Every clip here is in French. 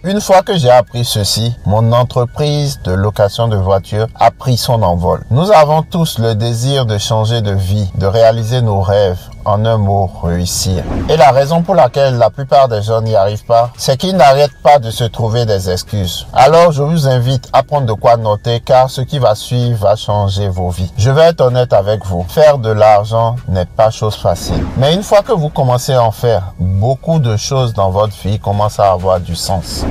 Une fois que j'ai appris ceci, mon entreprise de location de voitures a pris son envol. Nous avons tous le désir de changer de vie, de réaliser nos rêves. En un mot, réussir. Et la raison pour laquelle la plupart des gens n'y arrivent pas, c'est qu'ils n'arrêtent pas de se trouver des excuses. Alors, je vous invite à prendre de quoi noter car ce qui va suivre va changer vos vies. Je vais être honnête avec vous. Faire de l'argent n'est pas chose facile. Mais une fois que vous commencez à en faire, beaucoup de choses dans votre vie commencent à avoir du sens.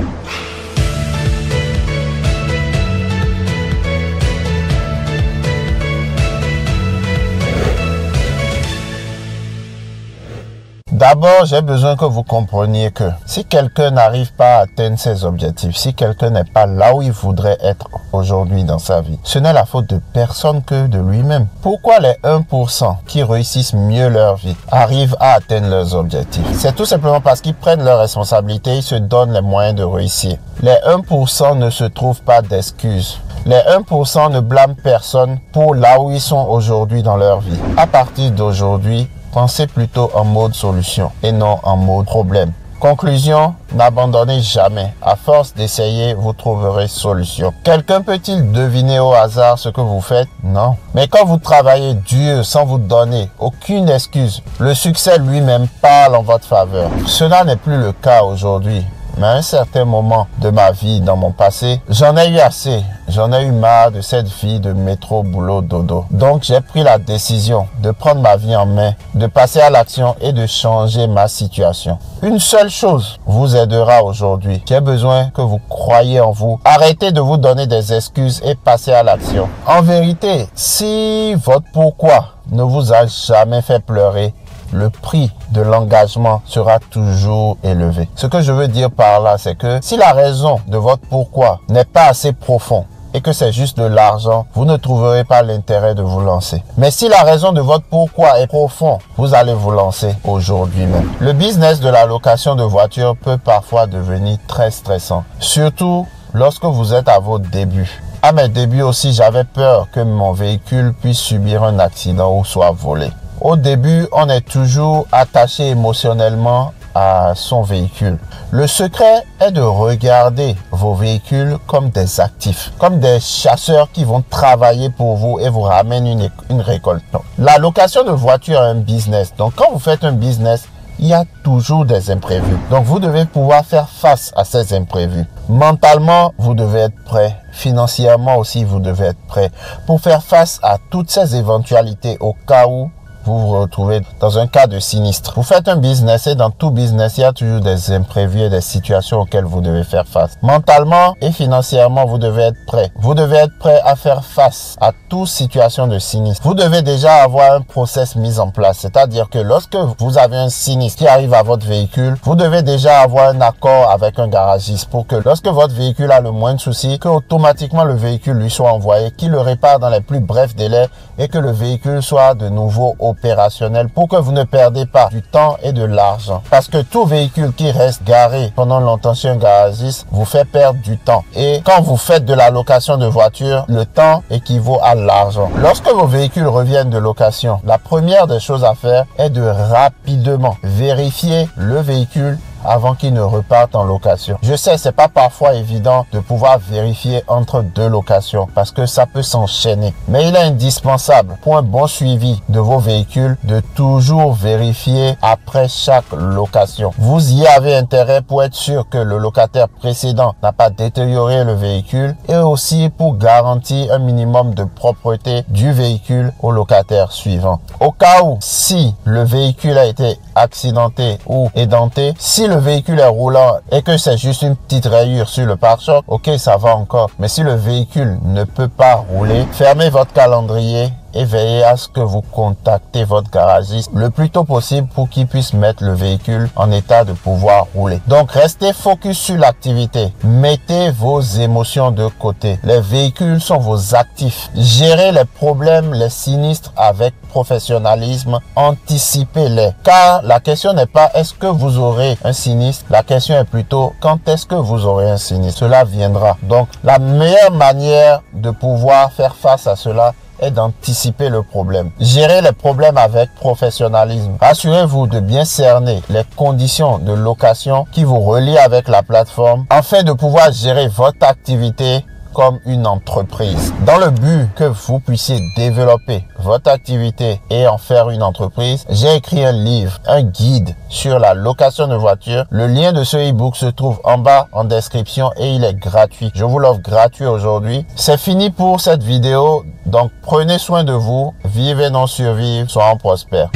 D'abord, j'ai besoin que vous compreniez que si quelqu'un n'arrive pas à atteindre ses objectifs, si quelqu'un n'est pas là où il voudrait être aujourd'hui dans sa vie, ce n'est la faute de personne que de lui-même. Pourquoi les 1% qui réussissent mieux leur vie arrivent à atteindre leurs objectifs? C'est tout simplement parce qu'ils prennent leurs responsabilités, ils se donnent les moyens de réussir. Les 1% ne se trouvent pas d'excuses. Les 1% ne blâment personne pour là où ils sont aujourd'hui dans leur vie. À partir d'aujourd'hui, pensez plutôt en mode solution et non en mode problème. Conclusion, n'abandonnez jamais. À force d'essayer, vous trouverez solution. Quelqu'un peut-il deviner au hasard ce que vous faites? Non. Mais quand vous travaillez dur sans vous donner aucune excuse, le succès lui-même parle en votre faveur. Cela n'est plus le cas aujourd'hui. Mais à un certain moment de ma vie, dans mon passé, j'en ai eu assez. J'en ai eu marre de cette vie de métro, boulot, dodo. Donc, j'ai pris la décision de prendre ma vie en main, de passer à l'action et de changer ma situation. Une seule chose vous aidera aujourd'hui. J'ai besoin que vous croyiez en vous. Arrêtez de vous donner des excuses et passez à l'action. En vérité, si votre pourquoi ne vous a jamais fait pleurer, le prix de l'engagement sera toujours élevé. Ce que je veux dire par là, c'est que si la raison de votre pourquoi n'est pas assez profond et que c'est juste de l'argent, vous ne trouverez pas l'intérêt de vous lancer. Mais si la raison de votre pourquoi est profond, vous allez vous lancer aujourd'hui même. Le business de la location de voitures peut parfois devenir très stressant, surtout lorsque vous êtes à vos débuts. À mes débuts aussi, j'avais peur que mon véhicule puisse subir un accident ou soit volé. Au début, on est toujours attaché émotionnellement à son véhicule. Le secret est de regarder vos véhicules comme des actifs, comme des chasseurs qui vont travailler pour vous et vous ramènent une récolte. La location de voiture est un business. Donc, quand vous faites un business, il y a toujours des imprévus. Donc, vous devez pouvoir faire face à ces imprévus. Mentalement, vous devez être prêt. Financièrement aussi, vous devez être prêt pour faire face à toutes ces éventualités au cas où vous vous retrouvez dans un cas de sinistre. Vous faites un business et dans tout business, il y a toujours des imprévus et des situations auxquelles vous devez faire face. Mentalement et financièrement, vous devez être prêt. Vous devez être prêt à faire face à toute situation de sinistre. Vous devez déjà avoir un process mis en place. C'est-à-dire que lorsque vous avez un sinistre qui arrive à votre véhicule, vous devez déjà avoir un accord avec un garagiste pour que lorsque votre véhicule a le moindre souci, que automatiquement le véhicule lui soit envoyé, qu'il le répare dans les plus brefs délais et que le véhicule soit de nouveau opérationnel pour que vous ne perdez pas du temps et de l'argent. Parce que tout véhicule qui reste garé pendant longtemps chez un garagiste vous fait perdre du temps. Et quand vous faites de la location de voiture, le temps équivaut à l'argent. Lorsque vos véhicules reviennent de location, la première des choses à faire est de rapidement vérifier le véhicule avant qu'il ne reparte en location. Je sais, c'est pas parfois évident de pouvoir vérifier entre deux locations parce que ça peut s'enchaîner. Mais il est indispensable pour un bon suivi de vos véhicules de toujours vérifier après chaque location. Vous y avez intérêt pour être sûr que le locataire précédent n'a pas détérioré le véhicule et aussi pour garantir un minimum de propreté du véhicule au locataire suivant. Au cas où, si le véhicule a été accidenté ou édenté, si le véhicule est roulant et que c'est juste une petite rayure sur le pare-choc, ok, ça va encore. Mais si le véhicule ne peut pas rouler, fermez votre calendrier et veillez à ce que vous contactez votre garagiste le plus tôt possible pour qu'il puisse mettre le véhicule en état de pouvoir rouler. Donc, restez focus sur l'activité. Mettez vos émotions de côté. Les véhicules sont vos actifs. Gérez les problèmes, les sinistres avec professionnalisme. Anticipez-les. Car la question n'est pas est-ce que vous aurez un sinistre. La question est plutôt quand est-ce que vous aurez un sinistre. Cela viendra. Donc, la meilleure manière de pouvoir faire face à cela est d'anticiper le problème. Gérez les problèmes avec professionnalisme. Assurez-vous de bien cerner les conditions de location qui vous relient avec la plateforme afin de pouvoir gérer votre activité comme une entreprise. Dans le but que vous puissiez développer votre activité et en faire une entreprise, j'ai écrit un livre, un guide sur la location de voitures. Le lien de ce e-book se trouve en bas en description et il est gratuit. Je vous l'offre gratuit aujourd'hui. C'est fini pour cette vidéo. Donc prenez soin de vous, vivez non survivre, soyons prospères.